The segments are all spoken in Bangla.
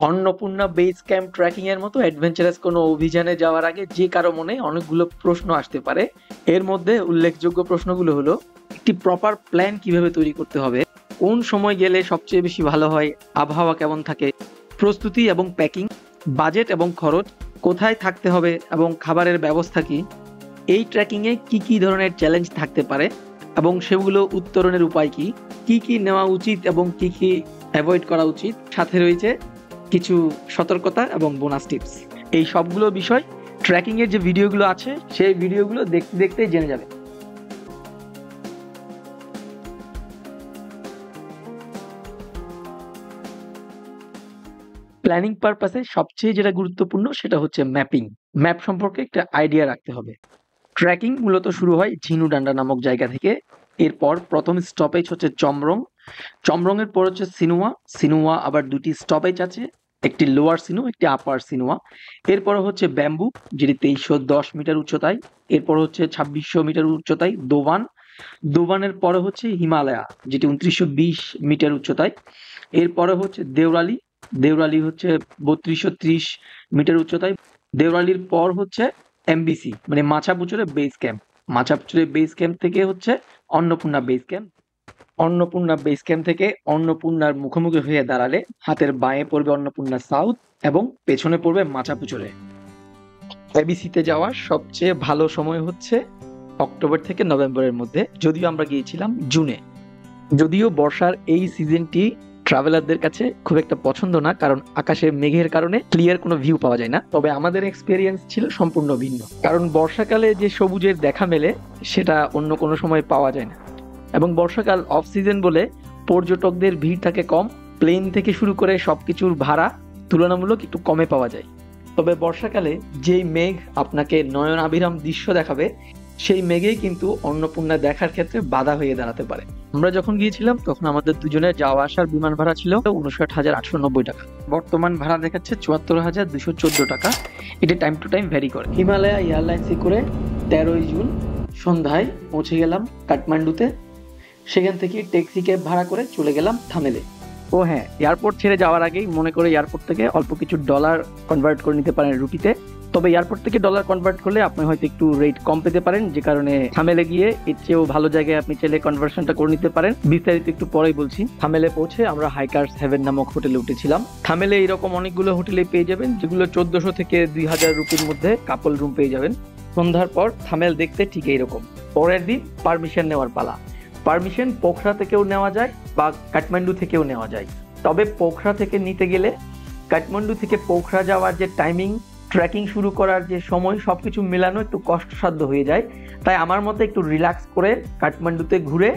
অন্নপূর্ণা বেস ক্যাম্প ট্রেকিং এর মতো অ্যাডভেঞ্চারাস কোনো অভিযানে যাওয়ার আগে যে কারো মনে অনেকগুলো প্রশ্ন আসতে পারে। এর মধ্যে উল্লেখযোগ্য প্রশ্নগুলো হলো, একটি প্রপার প্ল্যান কিভাবে তৈরি করতে হবে, কোন সময় গেলে সবচেয়ে বেশি ভালো হয়, আবহাওয়া কেমন থাকে, প্রস্তুতি এবং প্যাকিং, বাজেট এবং খরচ, কোথায় থাকতে হবে এবং খাবারের ব্যবস্থা কি, এই ট্রেকিং এ কি কি ধরনের চ্যালেঞ্জ থাকতে পারে এবং সেগুলো উত্তরণের উপায় কি, কি কি নেওয়া উচিত এবং কি কি অ্যাভয়েড করা উচিত, সাথে রয়েছে কিছু সতর্কতা এবং বোনাস টিপস। এই সবগুলো বিষয় ট্র্যাকিং এর যে ভিডিওগুলো আছে সেই ভিডিওগুলো দেখতে দেখতেই জেনে যাবে। প্ল্যানিং পারপাসে সবচেয়ে যেটা গুরুত্বপূর্ণ সেটা হচ্ছে ম্যাপিং। ম্যাপ সম্পর্কে একটা আইডিয়া রাখতে হবে। ট্রেকিং মূলত শুরু হয় ঝিনুডান্ডা নামক জায়গা থেকে। এরপর প্রথম স্টপেজ হচ্ছে চমরং। চমরং এর পর হচ্ছে সিনুয়া। সিনুয়া আবার দুটি স্টপেজ আছে, একটি লোয়ার সিনু, একটি আপার সিনুয়া। এরপর হচ্ছে ব্যাম্বু, যেটি 2310 মিটার উচ্চতায়। এরপর হচ্ছে 2600 মিটার উচ্চতায় দোবান। দোবানের পরে হচ্ছে হিমালয়া, যেটি 2920 মিটার উচ্চতায়। এরপরে হচ্ছে দেওরালি। দেওরালি হচ্ছে 3230 মিটার উচ্চতায়। দেওরালির পর হচ্ছে এমবিসি মানে মাছাপুচুরে বেস ক্যাম্প। মাছাপুচুরে বেস ক্যাম্প থেকে হচ্ছে Annapurna base camp. Annapurna base camp থেকে অন্নপূর্ণার মুখোমুখি হয়ে দাঁড়ালে হাতের বাঁয়ে পড়বে অন্নপূর্ণা সাউথ এবং পেছনে পড়বে মাছাপুচুরে। এবিসিতে যাওয়ার সবচেয়ে ভালো সময় হচ্ছে অক্টোবর থেকে নভেম্বরের মধ্যে, যদিও আমরা গিয়েছিলাম জুনে। যদিও বর্ষার এই সিজনটি ট্রাভেলারদের কাছে খুব একটা পছন্দ না, কারণ আকাশে মেঘের কারণে ক্লিয়ার কোনো ভিউ পাওয়া যায় না। তবে আমাদের এক্সপেরিয়েন্স ছিল সম্পূর্ণ ভিন্ন, কারণ বর্ষাকালে যে সবুজের দেখা মেলে সেটা অন্য কোনো সময় পাওয়া যায় না। এবং বর্ষাকাল অফ সিজন বলে পর্যটকদের ভিড় থাকে কম। প্লেন থেকে শুরু করে সবকিছুর ভাড়া তুলনামূলক একটু কমে পাওয়া যায়। তবে বর্ষাকালে যেই মেঘ আপনাকে নয়নাভিরাম দৃশ্য দেখাবে, সেই মেঘেই কিন্তু অন্নপূর্ণা দেখার ক্ষেত্রে বাধা হয়ে দাঁড়াতে পারে। আমরা যখন গিয়েছিলাম তখন আমাদের দুজনের যাওয়া আসার বিমান ভাড়া ছিল 59,890 টাকা। বর্তমান ভাড়া দেখাচ্ছে 74,214 টাকা। এটা টাইম টু টাইম ভ্যারি করে। হিমালয়া এয়ারলাইন্সে করে 13ই জুন সন্ধ্যায় পৌঁছে গেলাম কাঠমান্ডুতে। সেখান থেকে ট্যাক্সি ক্যাব ভাড়া করে চলে গেলাম থামেলে। ও হ্যাঁ, এয়ারপোর্ট ছেড়ে যাওয়ার আগেই মনে করে এয়ারপোর্ট থেকে অল্প কিছু ডলার কনভার্ট করে নিতে পারেন রুপিতে। তবে এয়ারপোর্ট থেকে ডলার কনভার্ট করলে আপনি হয়তো একটু রেট কম পেতে পারেন, যে কারণে থামেলে গিয়ে এর চেয়েও ভালো জায়গায় আপনি চাইলে কনভার্সনটা করে নিতে পারেন। বিস্তারিত একটু পরেই বলছি। থামেলে পৌঁছে আমরা হাইকার্স হেভেন নামক হোটেলে উঠেছিলাম। থামেলে এরকম অনেকগুলো হোটেলে পেয়ে যাবেন, যেগুলো 1400 থেকে 2000 রুপির মধ্যে কাপল রুম পেয়ে যাবেন। সন্ধ্যার পর থামেল দেখতে ঠিক এইরকম। পরের দিন পারমিশন নেওয়ার পালা। পারমিশন পোখরা থেকেও নেওয়া যায় বা কাঠমান্ডু থেকেও নেওয়া যায়। তবে পোখরা থেকে নিতে গেলে কাঠমান্ডু থেকে পোখরা যাওয়ার যে টাইমিং, ট্রেকিং শুরু করার যে সময়, সবকিছু মেলানো একটু কষ্টসাধ্য হয়ে যায়। তাই আমার মতে একটু রিল্যাক্স করে কাঠমান্ডুতে ঘুরে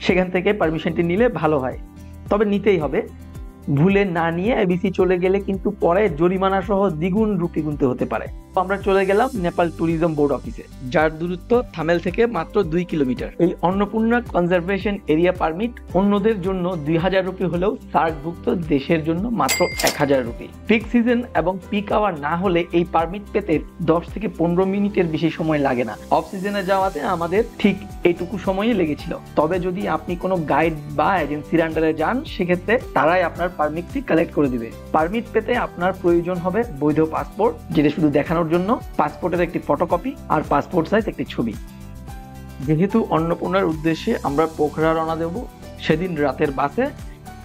সেখান থেকে পারমিশনটি নিলে ভালো হয়। তবে নিতেই হবে। ভুলে না নিয়ে এবিসি চলে গেলে কিন্তু পরে জরিমানা সহ দ্বিগুণ রুপি গুনতে হতে পারে। আমরা চলে গেলাম নেপাল ট্যুরিজম বোর্ড অফিসে, যার দূরত্ব থামেল থেকে মাত্র 2 কিলোমিটার। এই অন্নপূর্ণা কনজারভেশন এরিয়া পারমিট অন্যদের জন্য 2000 রুপি হলেও সার্কভুক্ত দেশের জন্য মাত্র 1000 রুপি। পিক সিজন এবং পিক আওয়ার না হলে এই পারমিট পেতে 10 থেকে 15 মিনিটের বেশি সময় লাগে না। অফ সিজনে যাওয়াতে আমাদের ঠিক এইটুকু সময়ই লেগেছিল। তবে যদি আপনি কোনো গাইড বা এজেন্সির আন্ডারে যান, সেক্ষেত্রে তারাই আপনার পারমিটটি কালেক্ট করে দিবে। পারমিট পেতে আপনার প্রয়োজন হবে বৈধ পাসপোর্ট, যেটা শুধু দেখানোর জন্য। পাসপোর্টের একটি ফটোকপি আর পাসপোর্ট সাইজ একটি ছবি। যেহেতু অন্নপূর্ণার উদ্দেশ্যে আমরা পোখরা রওনা দেব সেদিন রাতের বাসে,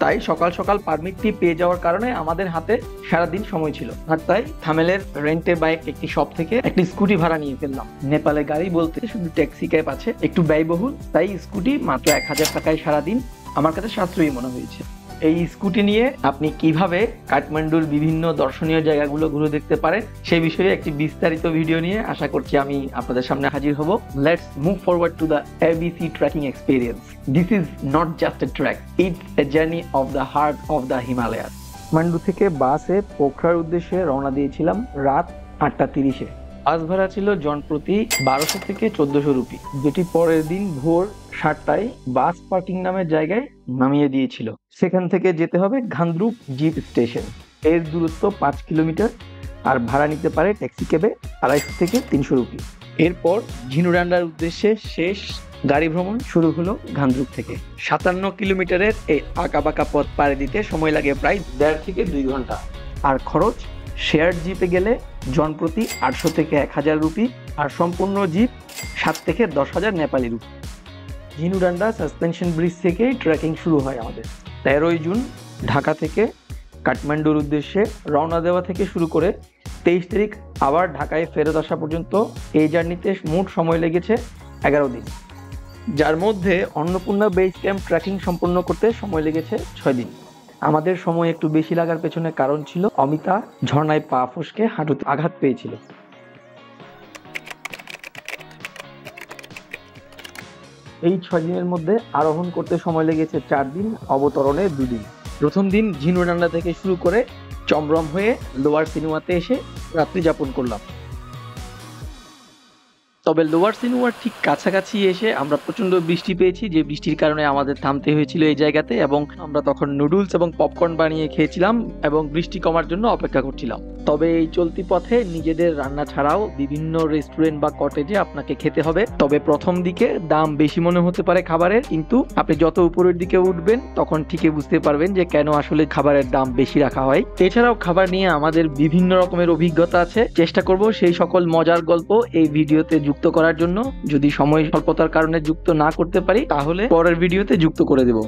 তাই সকাল সকাল পারমিটটি পেয়ে যাওয়ার কারণে আমাদের হাতে সারাদিন সময় ছিল। আর তাই থামেলের রেন্টে বাইক একটি শপ থেকে একটি স্কুটি ভাড়া নিয়ে ফেললাম। নেপালে গাড়ি বলতে শুধু ট্যাক্সি ক্যাব আছে, একটু ব্যয়বহুল, তাই স্কুটি মাত্র 1000 টাকায় সারাদিন আমার কাছে সাশ্রয়ী মনে হয়েছে। এই স্কুটি নিয়ে আপনি কিভাবে কাঠমান্ডুর বিভিন্ন দর্শনীয় জায়গাগুলো ঘুরে দেখতে পারেন সেই বিষয়ে একটি বিস্তারিত ভিডিও নিয়ে আশা করছি আমি আপনাদের সামনে হাজির হব। Let's move forward to the ABC trekking experience. This is not just a trek, it's a journey of the heart of the Himalayas. Kathmandu থেকে বাসে পোখরার উদ্দেশ্যে রওনা দিয়েছিলাম রাত 8:30-এ। বাস ভাড়া ছিল জনপ্রতি 1200 থেকে 1400 রুপি, যেটি পরের দিন ভোর 7টায় বাস পার্কিং নামের জায়গায় নামিয়ে দিয়েছিল। সেখান থেকে যেতে হবে ঘান্দ্রুক জিপ স্টেশন। এর দূরত্ব 5 কিলোমিটার আর ভাড়া নিতে পারে ট্যাক্সি ক্যাবে 250 থেকে 300 রুপি। এরপর ঝিনুডান্ডার উদ্দেশ্যে শেষ গাড়ি ভ্রমণ শুরু হলো ঘান্দ্রুক থেকে। 57 কিলোমিটারের এই আঁকাবাঁকা পথ পাড়ি দিতে সময় লাগে প্রায় 1.5 থেকে 2 ঘন্টা। আর খরচ শেয়ার জিপে গেলে জনপ্রতি 800 থেকে 1000 রুপি, আর সম্পূর্ণ জিপ 7 থেকে 10,000 নেপালি রুপি। ঝিনুডান্ডা সাসপেনশন ব্রিজ থেকেই ট্রেকিং শুরু হয় আমাদের। 13ই জুন ঢাকা থেকে কাঠমান্ডুর উদ্দেশ্যে রওনা দেওয়া থেকে শুরু করে 23 তারিখ আবার ঢাকায় ফেরত আসা পর্যন্ত এই জার্নিতে মোট সময় লেগেছে 11 দিন, যার মধ্যে অন্নপূর্ণা বেস ক্যাম্প ট্রেকিং সম্পন্ন করতে সময় লেগেছে 6 দিন। আমাদের সময় একটু বেশি লাগার পেছনে কারণ ছিল অমিতা ঝর্ণায় পা ফসকে হাঁটুতে আঘাত পেয়েছিল। এই 6 দিনের মধ্যে আরোহণ করতে সময় লেগেছে 4 দিন, অবতরণে 2 দিন। প্রথম দিন ঝিনুডান্ডা থেকে শুরু করে চমরম হয়ে লোয়ার সিনেমাতে এসে রাত্রি যাপন করলাম। তবে লোয়ার সিনেমার ঠিক কাছাকাছি এসে আমরা প্রচন্ড বৃষ্টি পেয়েছি, যে বৃষ্টির কারণে আমাদের থামতে হয়েছিল এই জায়গাতে, এবং আমরা তখন নুডলস এবং পপকর্ন বানিয়ে খেয়েছিলাম এবং বৃষ্টি কমার জন্য অপেক্ষা করছিলাম। তবে এই চলতি পথে নিজেদের রান্না ছাড়াও বিভিন্ন রেস্টুরেন্ট বা কটেজে আপনাকে খেতে হবে। তবে প্রথম দিকে দাম বেশি মনে হতে পারে খাবারের, কিন্তু আপনি যত উপরের দিকে উঠবেন তখন ঠিকই বুঝতে পারবেন যে কেন আসলে খাবারের দাম বেশি রাখা হয়। এছাড়াও খাবার নিয়ে আমাদের বিভিন্ন রকমের অভিজ্ঞতা আছে, চেষ্টা করব সেই সকল মজার গল্প এই ভিডিওতে যুক্ত করার জন্য। যদি সময় স্বল্পতার কারণে যুক্ত না করতে পারি তাহলে পরের ভিডিওতে যুক্ত করে দেব।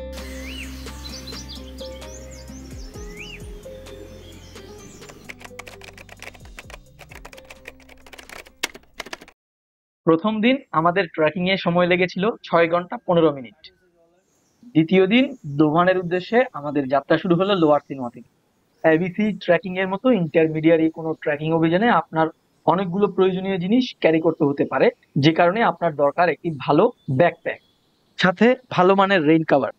প্রথম দিন আমাদের ট্রেকিং এ সময় লেগেছিল 6 ঘন্টা 15 মিনিট। দ্বিতীয় দিন দোভানের উদ্দেশ্যে আমাদের যাত্রা শুরু হলো লোয়ার সিনেমা থেকে। এবিসি ট্রেকিং এর মতো ইন্টারমিডিয়ারি কোনো ট্রেকিং অভিযানে আপনার অনেকগুলো প্রয়োজনীয় জিনিস ক্যারি করতে হতে পারে, যে কারণে আপনার দরকার একটি ভালো ব্যাকপ্যাক, সাথে ভালো মানের রেইন কভার।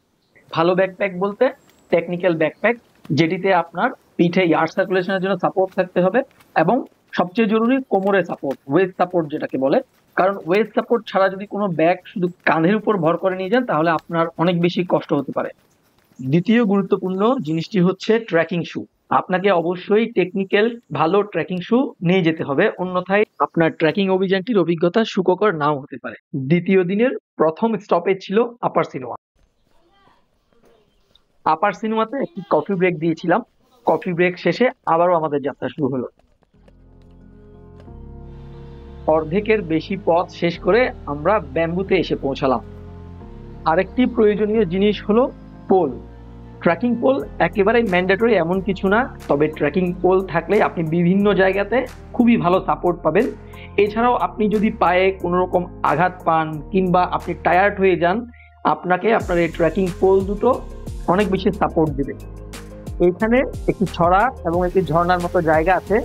ভালো ব্যাকপ্যাক বলতে টেকনিক্যাল ব্যাকপ্যাক, যেটিতে আপনার পিঠে এয়ার সার্কুলেশনের জন্য সাপোর্ট থাকতে হবে, এবং সবচেয়ে জরুরি কোমরে সাপোর্ট, ওয়েস্ট সাপোর্ট যেটাকে বলে। কারণ ওয়েস্ট সাপোর্ট ছাড়া যদি কোনো ব্যাগ শুধু কাঁধের উপর ভর করে নিয়ে যান তাহলে আপনার অনেক বেশি কষ্ট হতে পারে। দ্বিতীয় গুরুত্বপূর্ণ জিনিসটি হচ্ছে ট্রেকিং শু। আপনাকে অবশ্যই টেকনিক্যাল ভালো ট্রেকিং শু নিয়ে যেতে হবে, অন্যথায় আপনার ট্রেকিং অভিযানটির অভিজ্ঞতা সুখকর নাও হতে পারে। দ্বিতীয় দিনের প্রথম স্টপেজ ছিল আপার সিনোয়া। আপার সিনেমাতে একটি কফি ব্রেক দিয়েছিলাম। কফি ব্রেক শেষে আবারও আমাদের যাত্রা শুরু হলো। অর্ধেকের বেশি পথ শেষ করে আমরা ব্যাম্বুতে এসে পৌঁছালাম। আরেকটি প্রয়োজনীয় জিনিস হলো পোল। ট্রেকিং পোল একেবারেই ম্যান্ডেটরি এমন কিছু না, তবে ট্রেকিং পোল থাকলে আপনি বিভিন্ন জায়গাতে খুবই ভালো সাপোর্ট পাবেন। এছাড়াও আপনি যদি পায়ে কোনো রকম আঘাত পান কিংবা আপনি টায়ার্ড হয়ে যান, আপনাকে আপনার এই ট্রেকিং পোল দুটো অনেক বেশি সাপোর্ট দেবে। এখানে একটি ছড়া এবং একটি ঝর্ণার মতো জায়গা আছে,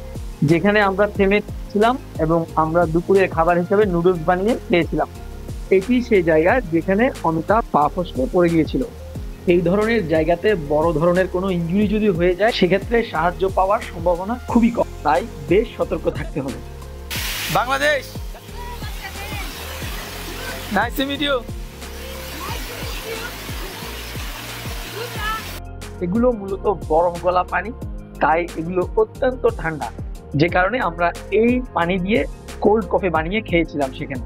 যেখানে আমরা থেমেছিলাম এবং আমরা দুপুরের খাবার হিসেবে নুডলস বানিয়ে খেয়েছিলাম। এটি সেই জায়গা যেখানে অমিতা পা ফসকে পড়ে গিয়েছিল। এই ধরনের জায়গাতে বড় ধরনের কোনো ইনজুরি যদি হয়ে যায় সেক্ষেত্রে সাহায্য পাওয়ার সম্ভাবনা খুবই কম, তাই বেশ সতর্ক থাকতে হবে। Bangladesh, nice to meet you. এগুলো মূলত গরম গলা পানি, তাই এগুলো অত্যন্ত ঠান্ডা, যে কারণে আমরা এই পানি দিয়ে কোল্ড কফি বানিয়ে খেয়েছিলাম সেখানে।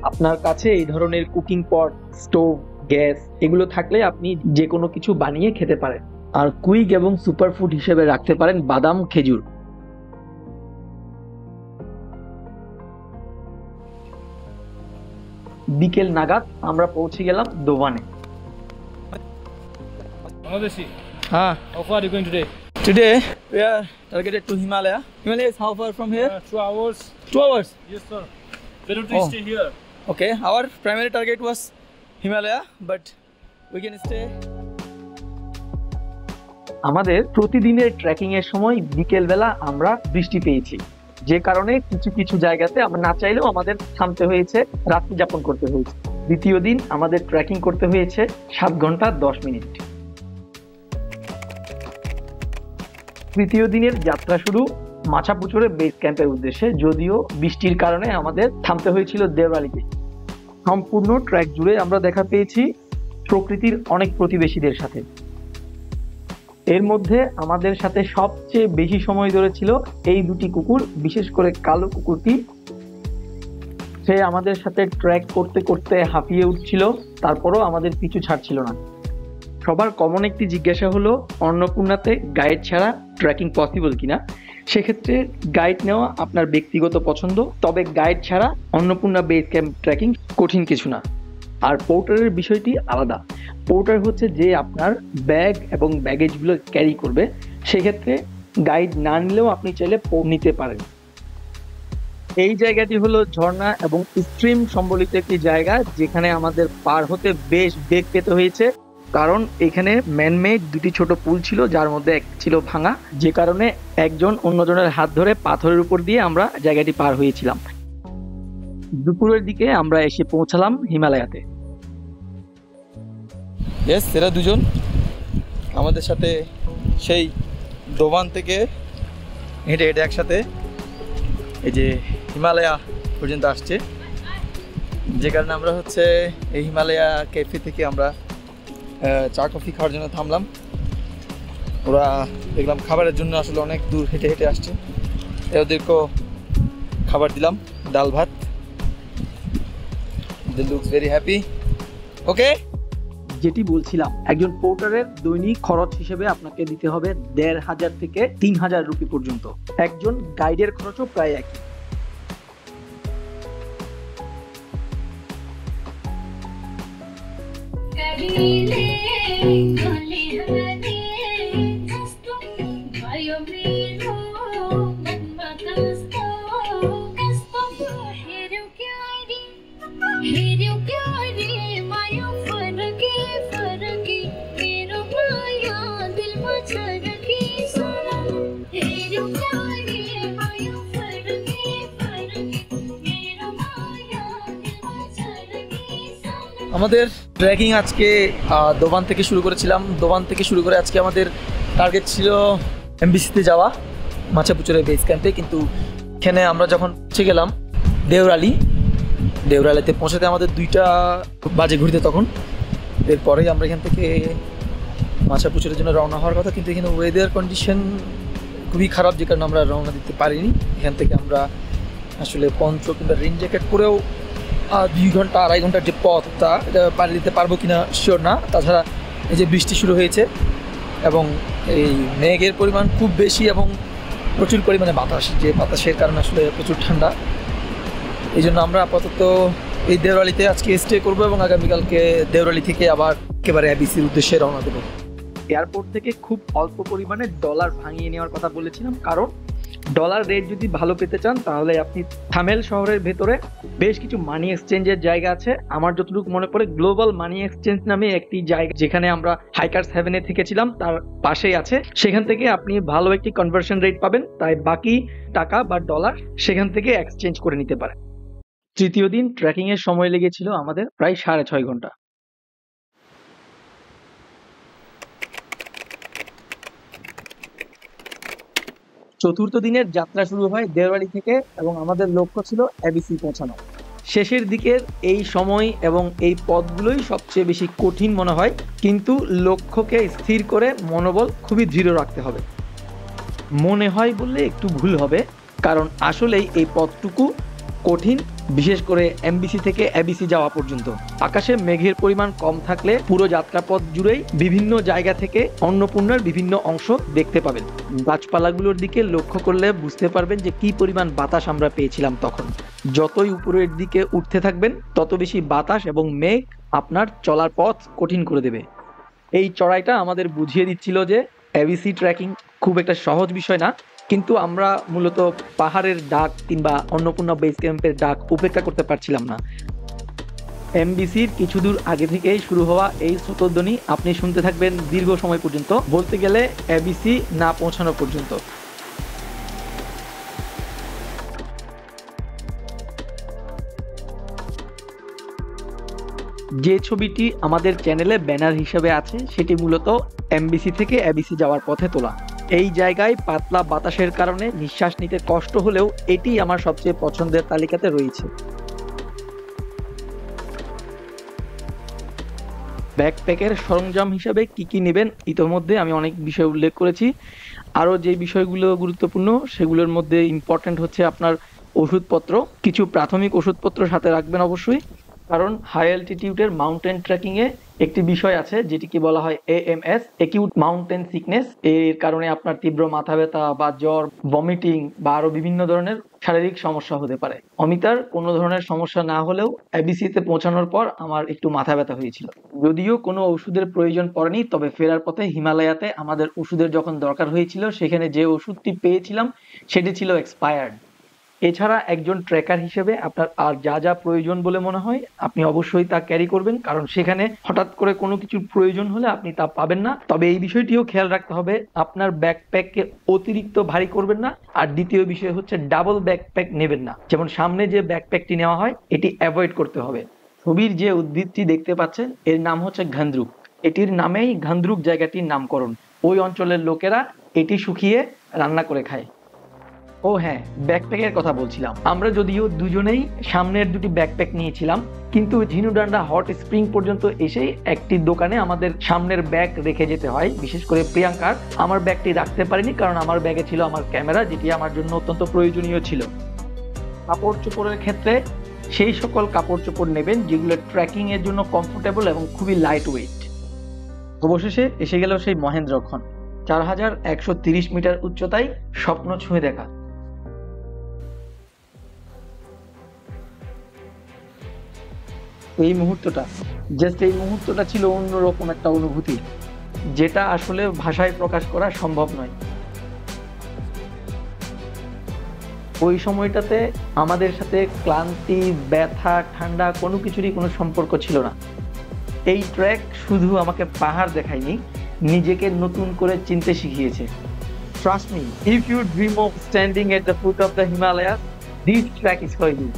আপনার কাছে এই ধরনের কুকিং পট, স্টোভ, গ্যাস এগুলো থাকলে আপনি যে কোনো কিছু বানিয়ে খেতে পারেন। আর কুইক এবং সুপারফুড হিসেবে রাখতে পারেন বাদাম, খেজুর। বিকেল নাগাদ আমরা পৌঁছে গেলাম দোভানে। How far are you going today? Today we are targeted to Himalaya. Himalaya is how far from here? 2 hours. 2 hours. Yes, sir. Better to Oh. stay here. Okay, our primary target was Himalaya, but we can stay. আমাদের প্রতিদিনের ট্রেকিং এর সময় বিকেল বেলা আমরা বৃষ্টি পেয়েছি, যে কারণে কিছু কিছু জায়গাতে আমরা না চাইলেও আমাদের থামতে হয়েছে, রাত্রি যাপন করতে হয়েছে। দ্বিতীয় দিন আমাদের ট্রেকিং করতে হয়েছে 7 ঘন্টা 10 মিনিট। তৃতীয় দিনের যাত্রা শুরু মাছাপুচুরে বেস ক্যাম্পের উদ্দেশ্যে, যদিও বৃষ্টির কারণে আমাদের থামতে হয়েছিল দেওরালিতে। সম্পূর্ণ ট্র্যাক জুড়ে আমরা দেখা পেয়েছি প্রকৃতির অনেক প্রতিবেশীদের সাথে। এর মধ্যে আমাদের সাথে সবচেয়ে বেশি সময় ধরেছিল এই দুটি কুকুর, বিশেষ করে কালো কুকুরটি। সে আমাদের সাথে ট্র্যাক করতে করতে হাঁপিয়ে উঠছিল, তারপরও আমাদের পিছু ছাড়ছিল না। সবার কমন একটি জিজ্ঞাসা হলো অন্নপূর্ণাতে গাইড ছাড়া ট্রেকিং পসিবল কিনা। সেক্ষেত্রে গাইড নেওয়া আপনার ব্যক্তিগত পছন্দ, তবে গাইড ছাড়া অন্নপূর্ণা বেস ক্যাম্প ট্রেকিং কঠিন কিছু না। আর পোর্টারের বিষয়টি আলাদা। পোর্টার হচ্ছে যে আপনার ব্যাগ এবং ব্যাগেজগুলো ক্যারি করবে। সেক্ষেত্রে গাইড না নিলেও আপনি চাইলে নিতে পারেন। এই জায়গাটি হলো ঝর্ণা এবং স্ট্রিম সম্বলিত একটি জায়গা, যেখানে আমাদের পার হতে বেশ বেগ পেতে হয়েছে, কারণ এখানে ম্যানমেড দুটি ছোট পুল ছিল, যার মধ্যে এক ছিল ভাঙা, যে কারণে একজন অন্যজনের হাত ধরে পাথরের উপর দিয়ে আমরা জায়গাটি পার হয়েছিলাম। দুপুরের দিকে আমরা এসে পৌঁছালাম হিমালয়াতে। ইয়েস, এরা দুজন আমাদের সাথে সেই দোবান থেকে হেঁটে হেঁটে একসাথে এই যে হিমালয়া পর্যন্ত আসছে, যে কারণে আমরা হচ্ছে এই হিমালয়া ক্যাফে থেকে আমরা চা কফি খাওয়ার জন্য থামলাম। ওরা দেখলাম খাবারের জন্য আসলে অনেক দূর হেঁটে হেঁটে আসছে, তাই ওদেরকেও খাবার দিলাম, ডাল ভাত। দে লুকস ভেরি হ্যাপি। ওকে, যেটি বলছিলাম, একজন পোর্টারের দৈনিক খরচ হিসেবে আপনাকে দিতে হবে ১,৫০০ থেকে ৩,০০০ রুপি পর্যন্ত। একজন গাইডের খরচও প্রায় একই। আমাদের ট্রেকিং আজকে দোবান থেকে শুরু করেছিলাম। দোবান থেকে শুরু করে আজকে আমাদের টার্গেট ছিল এমবিসিতে যাওয়া, মাচাপুচুরের বেস ক্যাম্পে। কিন্তু এখানে আমরা যখন পৌঁছে গেলাম দেওরালিতে পৌঁছাতে আমাদের 2টা বাজে ঘুরতে তখন। এরপরেই আমরা এখান থেকে মাচাপুচুরের জন্য রওনা হওয়ার কথা, কিন্তু এখানে ওয়েদার কন্ডিশন খুবই খারাপ, যে কারণে আমরা রওনা দিতে পারিনি। এখান থেকে আমরা আসলে পঞ্চ কিংবা রেইন জ্যাকেট পরেও 2 ঘন্টা 2.5 ঘন্টার যে পথটা এটা পাড়ি দিতে পারবো কিনা শিওর না। তাছাড়া এই যে বৃষ্টি শুরু হয়েছে এবং এই মেঘের পরিমাণ খুব বেশি এবং প্রচুর পরিমাণে বাতাস, যে বাতাসের কারণে আসলে প্রচুর ঠান্ডা। এই জন্য আমরা আপাতত এই দেওরালিতে আজকে স্টে করবো এবং আগামীকালকে দেওরালি থেকে আবার একেবারে এবিসির উদ্দেশ্যে রওনা দেবো। এয়ারপোর্ট থেকে খুব অল্প পরিমাণে ডলার ভাঙিয়ে নেওয়ার কথা বলেছিলাম, কারণ ডলার রেট যদি ভালো পেতে চান তাহলে আপনি থামেল শহরের ভেতরে বেশ কিছু মানি এক্সচেঞ্জের জায়গা আছে। আমার যতটুকু মনে পড়ে গ্লোবাল মানি এক্সচেঞ্জ নামে একটি জায়গা, যেখানে আমরা হাইকার্স হেভেনে থেকেছিলাম তার পাশেই আছে। সেখান থেকে আপনি ভালো একটি কনভার্সন রেট পাবেন, তাই বাকি টাকা বা ডলার সেখান থেকে এক্সচেঞ্জ করে নিতে পারেন। তৃতীয় দিন ট্রেকিং এর সময় লেগেছিল আমাদের প্রায় 6.5 ঘন্টা। চতুর্থ দিনের যাত্রা শুরু হয় দেওরালি থেকে এবং আমাদের লক্ষ্য ছিল এবিসি পৌঁছানো। শেষের দিকের এই সময় এবং এই পথগুলোই সবচেয়ে বেশি কঠিন মনে হয়, কিন্তু লক্ষ্যকে স্থির করে মনোবল খুবই দৃঢ় রাখতে হবে। মনে হয় বললে একটু ভুল হবে, কারণ আসলেই এই পথটুকু কঠিন, বিশেষ করে এমবিসি থেকে এবিসি যাওয়া পর্যন্ত। আকাশে মেঘের পরিমাণ কম থাকলে পুরো যাত্রাপথ জুড়েই বিভিন্ন জায়গা থেকে অন্নপূর্ণার বিভিন্ন অংশ দেখতে পাবেন। গাছপালাগুলোর দিকে লক্ষ্য করলে বুঝতে পারবেন যে কি পরিমাণ বাতাস আমরা পেয়েছিলাম তখন। যতই উপরের দিকে উঠতে থাকবেন তত বেশি বাতাস এবং মেঘ আপনার চলার পথ কঠিন করে দেবে। এই চড়াইটা আমাদের বুঝিয়ে দিচ্ছিল যে এবিসি ট্রেকিং খুব একটা সহজ বিষয় না, কিন্তু আমরা মূলত পাহাড়ের ডাক কিংবা অন্নপূর্ণা বেস ক্যাম্পের ডাক উপেক্ষা করতে পারছিলাম না। এমবিসির কিছু দূর আগে থেকেই শুরু হওয়া এই স্রোতধ্বনি আপনি শুনতে থাকবেন দীর্ঘ সময় পর্যন্ত, বলতে গেলে এবিসি না পৌঁছানো পর্যন্ত। যে ছবিটি আমাদের চ্যানেলে ব্যানার হিসেবে আছে সেটি মূলত এমবিসি থেকে এবিসি যাওয়ার পথে তোলা। এই জায়গায় পাতলা বাতাসের কারণে নিঃশ্বাস নিতে কষ্ট হলেও এটি আমার সবচেয়ে পছন্দের তালিকাতে রয়েছে। ব্যাকপ্যাকের সরঞ্জাম হিসেবে কি কি নেবেন ইতোমধ্যে আমি অনেক বিষয় উল্লেখ করেছি। আরও যে বিষয়গুলো গুরুত্বপূর্ণ সেগুলোর মধ্যে ইম্পর্ট্যান্ট হচ্ছে আপনার ওষুধপত্র। কিছু প্রাথমিক ওষুধপত্র সাথে রাখবেন অবশ্যই, কারণ হাই অ্যালটিটিউডের মাউন্টেন ট্রেকিংয়ে একটি বিষয় আছে যেটিকে বলা হয় AMS, অ্যাকিউট মাউন্টেন সিকনেস। এর কারণে আপনার তীব্র মাথা ব্যথা বা জ্বর, ভমিটিং বা আরো বিভিন্ন ধরনের শারীরিক সমস্যা হতে পারে। অমিতার কোনো ধরনের সমস্যা না হলেও এবিসিতে পৌঁছানোর পর আমার একটু মাথা ব্যথা হয়েছিল। যদিও কোনো ওষুধের প্রয়োজন পড়েনি, তবে ফেরার পথে হিমালয়াতে আমাদের ওষুধের যখন দরকার হয়েছিল সেখানে যে ওষুধটি পেয়েছিলাম সেটি ছিল এক্সপায়ার্ড। এছাড়া একজন ট্রেকার হিসেবে আপনার আর যা যা প্রয়োজন বলে মনে হয় আপনি অবশ্যই তা ক্যারি করবেন, কারণ সেখানে হঠাৎ করে কোনো কিছুর প্রয়োজন হলে আপনি তা পাবেন না। তবে এই বিষয়টিও খেয়াল রাখতে হবে, আপনার ব্যাকপ্যাককে অতিরিক্ত ভারী করবেন না। আর দ্বিতীয় বিষয় হচ্ছে ডাবল ব্যাকপ্যাক নেবেন না, যেমন সামনে যে ব্যাকপ্যাকটি নেওয়া হয় এটি অ্যাভয়েড করতে হবে। ছবির যে উদ্ভিদটি দেখতে পাচ্ছেন এর নাম হচ্ছে ঘান্দ্রুক। এটির নামেই ঘান্দ্রুক জায়গাটির নামকরণ। ওই অঞ্চলের লোকেরা এটি শুকিয়ে রান্না করে খায়। ও হ্যাঁ, ব্যাকপ্যাকের কথা বলছিলাম। আমরা যদিও দুজনেই সামনের দুটি ব্যাকপ্যাক নিয়েছিলাম, কিন্তু ঝিনুডান্ডা হট স্প্রিং পর্যন্ত এসেই একটি দোকানে আমাদের সামনের ব্যাগ রেখে যেতে হয়। বিশেষ করে প্রিয়াঙ্কার, আমার ব্যাগটি রাখতে পারিনি কারণ আমার ব্যাগে ছিল আমার ক্যামেরা, যেটি আমার জন্য অত্যন্ত প্রয়োজনীয় ছিল। কাপড় চোপড়ের ক্ষেত্রে সেই সকল কাপড় চোপড় নেবেন যেগুলো ট্রেকিং এর জন্য কমফোর্টেবল এবং খুবই লাইট ওয়েট। অবশেষে এসে গেল সেই মহেন্দ্রক্ষণ, 4130 মিটার উচ্চতায় স্বপ্ন ছুঁয়ে দেখা। এই মুহূর্তটা ছিল অন্যরকম একটা অনুভূতি, যেটা আসলে ভাষায় প্রকাশ করা সম্ভব নয়। ওই সময়টাতে আমাদের সাথে ক্লান্তি, ব্যথা, ঠান্ডা কোনো কিছুরই কোনো সম্পর্ক ছিল না। এই ট্র্যাক শুধু আমাকে পাহাড় দেখায়নি, নিজেকে নতুন করে চিনতে শিখিয়েছে। Trust me, if you dream of standing at the foot of the Himalayas, this track is for you.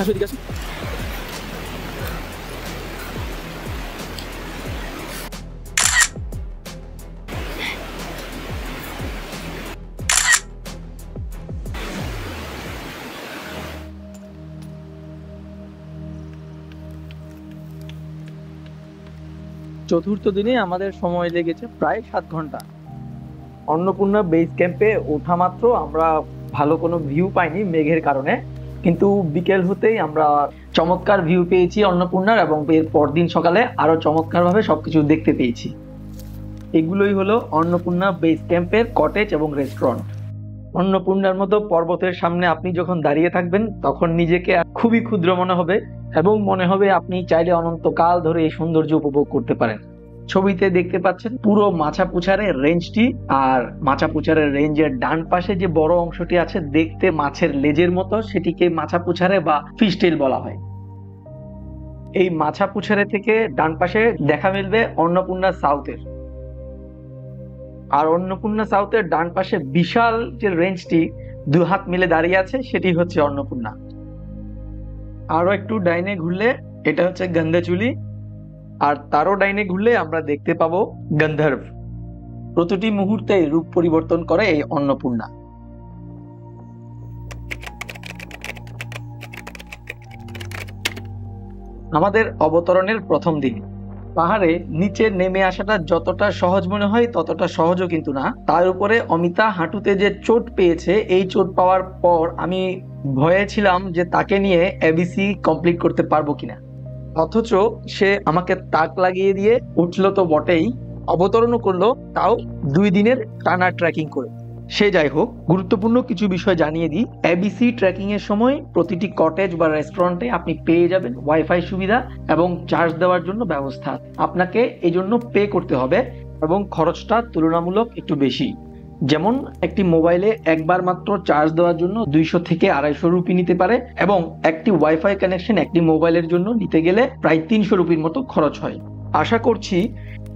আসো এদিকে আসো। চতুর্থ দিনে আমাদের সময় লেগেছে প্রায় 7 ঘন্টা। অন্নপূর্ণা বেস ক্যাম্পে ওঠা মাত্র আমরা ভালো কোনো ভিউ পাইনি মেঘের কারণে, কিন্তু বিকেল হতেই আমরা চমৎকার ভিউ পেয়েছি অন্নপূর্ণার, এবং এর পরদিন সকালে আরো চমৎকারভাবে সবকিছু দেখতে পেয়েছি। এগুলোই হলো অন্নপূর্ণা বেস ক্যাম্পের কটেজ এবং রেস্টুরেন্ট। অন্নপূর্ণার মতো পর্বতের সামনে আপনি যখন দাঁড়িয়ে থাকবেন তখন নিজেকে খুবই ক্ষুদ্র মনে হবে, এবং মনে হবে আপনি চাইলে অনন্তকাল ধরে এই সৌন্দর্য উপভোগ করতে পারেন। ছবিতে দেখতে পাচ্ছেন পুরো মাছাপুছারের রেঞ্জটি, আর মাছাপুছারের রেঞ্জের ডান পাশে যে বড় অংশটি আছে দেখতে মাছের লেজের মতো, সেটিকে মাছাপুছারে বা ফিশ টেল বলা হয়। এই মাছাপুছারে থেকে ডান পাশে দেখা মিলবে অন্নপূর্ণা সাউথের, আর অন্নপূর্ণা সাউথের ডান পাশে বিশাল যে রেঞ্জটি 2 হাত মিলে দাঁড়িয়ে আছে সেটি হচ্ছে অন্নপূর্ণা। আরো একটু ডাইনে ঘুরলে এটা হচ্ছে গন্ধচুলি, আর তারও ডাইনে ঘুরলে আমরা দেখতে পাবো গন্ধর্ভ। প্রতিটি মুহূর্তে রূপ পরিবর্তন করে এই অন্নপূর্ণা। আমাদের অবতরণের প্রথম দিন পাহাড়ে নিচে নেমে আসাটা যতটা সহজ মনে হয় ততটা সহজও কিন্তু না। তার উপরে অমিতা হাঁটুতে যে চোট পেয়েছে, এই চোট পাওয়ার পর আমি ভয়ে ছিলাম যে তাকে নিয়ে এবিসি কমপ্লিট করতে পারবো কিনা, অথচ সে আমাকে তাক লাগিয়ে দিয়ে উঠলো তো বটেই, অবতরণও করলো, তাও 2 দিনের টানা ট্রেকিং করে। সে যাই হোক, গুরুত্বপূর্ণ কিছু বিষয় জানিয়ে দিই। এবিসি ট্রেকিং এর সময় প্রতিটি কটেজ বা রেস্টুরেন্টে আপনি পেয়ে যাবেন ওয়াইফাই সুবিধা এবং চার্জ দেওয়ার জন্য ব্যবস্থা। আপনাকে এই জন্য পে করতে হবে, এবং খরচটা তুলনামূলক একটু বেশি। যেমন একটি মোবাইলে একবার মাত্র চার্জ দেওয়ার জন্য 200 থেকে 250 রুপি নিতে পারে, এবং একটি ওয়াইফাই কানেকশন একটি মোবাইলের জন্য নিতে গেলে প্রায় 300 রুপির মতো খরচ হয়। আশা করছি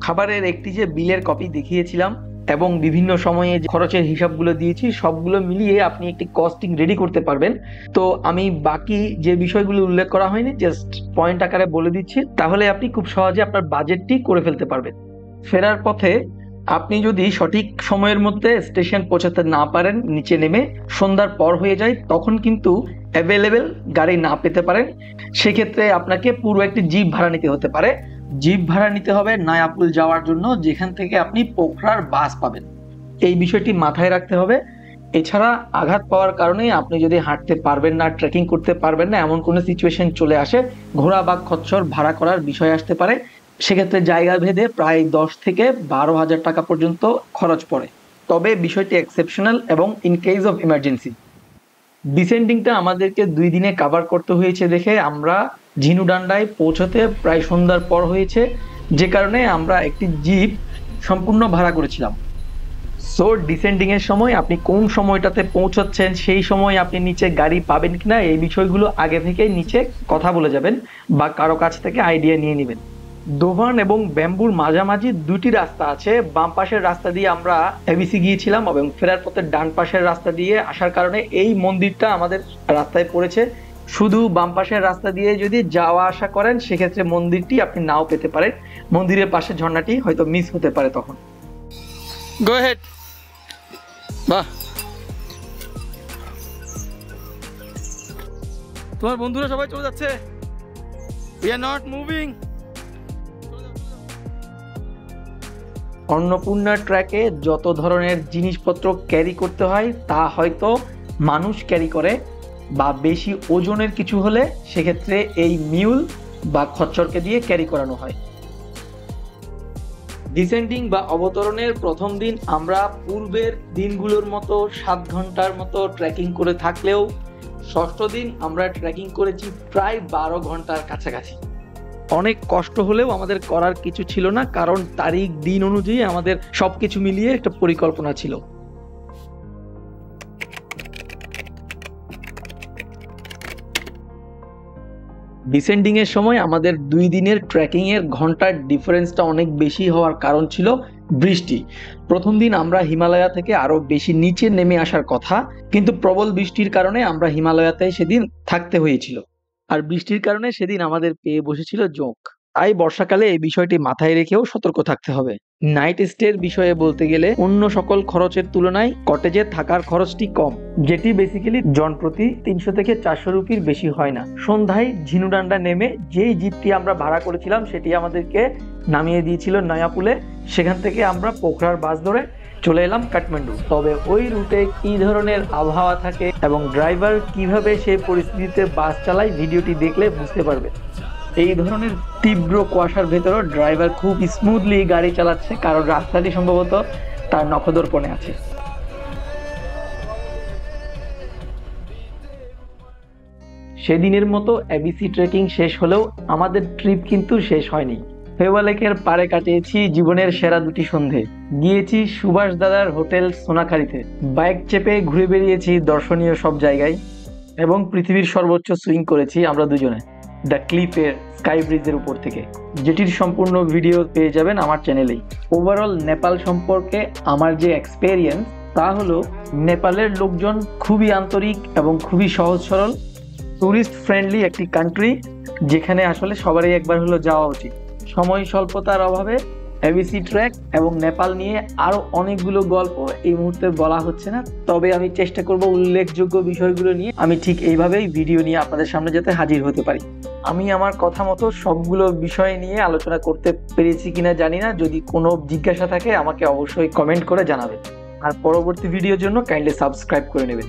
খাবারের একটি যে বিলের কপি দেখিয়েছিলাম এবং বিভিন্ন সময়ে যে খরচের হিসাবগুলো দিয়েছি সবগুলো মিলিয়ে আপনি একটি কস্টিং রেডি করতে পারবেন। তো আমি বাকি যে বিষয়গুলো উল্লেখ করা হয়নি জাস্ট পয়েন্ট আকারে বলে দিচ্ছি, তাহলে আপনি খুব সহজে আপনার বাজেটটি করে ফেলতে পারবেন। ফেরার পথে আপনি যদি সঠিক সময়ের মধ্যে স্টেশন পৌঁছাতে না পারেন, নিচে নেমে সন্ধ্যার পর হয়ে যায়, তখন কিন্তু অ্যাভেলেবেল গাড়ি না পেতে পারেন। সেক্ষেত্রে আপনাকে পুরো একটি জিপ ভাড়া নিতে হতে পারে। জিপ ভাড়া নিতে হবে নয়াপুল যাওয়ার জন্য, যেখান থেকে আপনি পোখরার বাস পাবেন। এই বিষয়টি মাথায় রাখতে হবে। এছাড়া আঘাত পাওয়ার কারণে আপনি যদি হাঁটতে পারবেন না, ট্রেকিং করতে পারবেন না, এমন কোনো সিচুয়েশন চলে আসে, ঘোড়া বা খচ্চর ভাড়া করার বিষয় আসতে পারে। সেক্ষেত্রে জায়গা ভেদে প্রায় 10 থেকে 12,000 টাকা পর্যন্ত খরচ পড়ে। তবে বিষয়টি এক্সেপশনাল এবং ইন কেস অফ ইমার্জেন্সি। ডিসেন্ডিংটা আমাদেরকে 2 দিনে কাভার করতে হয়েছে দেখে আমরা ঝিনুডান্ডায় পৌঁছতে প্রায় সন্ধ্যার পর হয়েছে, যে কারণে আমরা একটি জিপ সম্পূর্ণ ভাড়া করেছিলাম। সো ডিসেন্ডিং এর সময় আপনি কোন সময়টাতে পৌঁছাচ্ছেন, সেই সময় আপনি নিচে গাড়ি পাবেন কিনা, এই বিষয়গুলো আগে থেকে নিচে কথা বলে যাবেন বা কারো কাছ থেকে আইডিয়া নিয়ে নেবেন। দোভান এবং ব্যাম্বুর মাঝামাঝি 2টি রাস্তা আছে। বাম পাশের রাস্তা দিয়ে আমরা এবিসি গিয়েছিলাম এবং ফেরার পথে ডান পাশের রাস্তা দিয়ে আসার কারণে এই মন্দিরটা আমাদের রাস্তায় পড়েছে। শুধু বাম পাশের রাস্তা দিয়ে যদি যাওয়া আসা করেন সেক্ষেত্রে মন্দিরটি আপনি নাও পেতে পারেন। মন্দিরের পাশে ঝর্ণাটি হয়তো মিস হতে পারে তখন। Go head. বাহ, তোমার বন্ধুরা সবাই চলে যাচ্ছে। We are not moving. Annapurna ট্র্যাকে যত ধরনের জিনিসপত্র ক্যারি করতে হয় তা হয়তো মানুষ ক্যারি করে, বা বেশি ওজনের কিছু হলে সেক্ষেত্রে এই মিউল বা খচ্চরকে দিয়ে ক্যারি করানো হয়। ডিসেন্ডিং বা অবতরণের প্রথম দিন আমরা পূর্বের দিনগুলোর মতো 7 ঘন্টার মতো ট্রেকিং করে থাকলেও ষষ্ঠ দিন আমরা ট্রেকিং করেছি প্রায় 12 ঘন্টার কাছাকাছি। অনেক কষ্ট হলেও আমাদের করার কিছু ছিল না, কারণ তারিখ দিন অনুযায়ী আমাদের সবকিছু মিলিয়ে একটা পরিকল্পনা ছিল। ডিসেন্ডিং এর সময় আমাদের 2 দিনের ট্রেকিং এর ঘন্টার ডিফারেন্সটা অনেক বেশি হওয়ার কারণ ছিল বৃষ্টি। প্রথম দিন আমরা হিমালয়া থেকে আরো বেশি নিচে নেমে আসার কথা, কিন্তু প্রবল বৃষ্টির কারণে আমরা হিমালয়াতে সেদিন থাকতে হয়েছিল। আর বৃষ্টির কারণে সেদিন আমাদের পেয়ে বসেছিল জোঁক। তাই বর্ষাকালে এই বিষয়টি মাথায় রেখেও সতর্ক থাকতে হবে। নাইট স্টের বিষয়ে বলতে গেলে অন্য সকল খরচের তুলনায় কটেজে থাকার খরচটি কম, যেটি বেসিক্যালি জন প্রতি 300 থেকে 400 রুপির বেশি হয় না। সন্ধ্যায় ঝিনুডান্ডা নেমে যেই জিপটি আমরা ভাড়া করেছিলাম সেটি আমাদেরকে নামিয়ে দিয়েছিল নয়াপুলে। সেখান থেকে আমরা পোখরার বাস ধরে চলে এলাম কাঠমান্ডু। তবে ওই রুটে কি ধরনের আবহাওয়া থাকে এবং ড্রাইভার কিভাবে সেই পরিস্থিতিতে বাস চালায় ভিডিওটি দেখলে বুঝতে পারবে। এই ধরনের তীব্র কুয়াশার ভেতরও ড্রাইভার খুব স্মুথলি গাড়ি চালাচ্ছে, কারণ রাস্তাটি সম্ভবত তার নখদর্পণে আছে। সেদিনের মতো এবিসি ট্রেকিং শেষ হলেও আমাদের ট্রিপ কিন্তু শেষ হয়নি। ফেওয়া লেকের পাড়ে কাটিয়েছি জীবনের সেরা 2টি সন্ধে। গিয়েছি সুভাষ দাদার হোটেল সোনাখালীতে, বাইক চেপে ঘুরে বেরিয়েছি দর্শনীয় সব জায়গায় এবং পৃথিবীর সর্বোচ্চ সুইং করেছি আমরা দুজনে দ্য ক্লিফের স্কাই ব্রিজের উপর থেকে, যেটির সম্পূর্ণ ভিডিও পেয়ে যাবেন আমার চ্যানেলেই। ওভারঅল নেপাল সম্পর্কে আমার যে এক্সপেরিয়েন্স তা হলো নেপালের লোকজন খুবই আন্তরিক এবং খুবই সহজ সরল, টুরিস্ট ফ্রেন্ডলি একটি কান্ট্রি, যেখানে আসলে সবারই একবার হলো যাওয়া উচিত। সময় স্বল্পতার অভাবে এবিসি ট্র্যাক এবং নেপাল নিয়ে আরো অনেকগুলো গল্প এই মুহূর্তে বলা হচ্ছে না, তবে আমি চেষ্টা করব উল্লেখযোগ্য বিষয়গুলো নিয়ে আমি ঠিক এইভাবেই ভিডিও নিয়ে আপনাদের সামনে যাতে হাজির হতে পারি। আমি আমার কথা মতো সবগুলো বিষয় নিয়ে আলোচনা করতে পেরেছি কিনা জানি না, যদি কোনো জিজ্ঞাসা থাকে আমাকে অবশ্যই কমেন্ট করে জানাবেন। আর পরবর্তী ভিডিওর জন্য কাইন্ডলি সাবস্ক্রাইব করে নেবেন।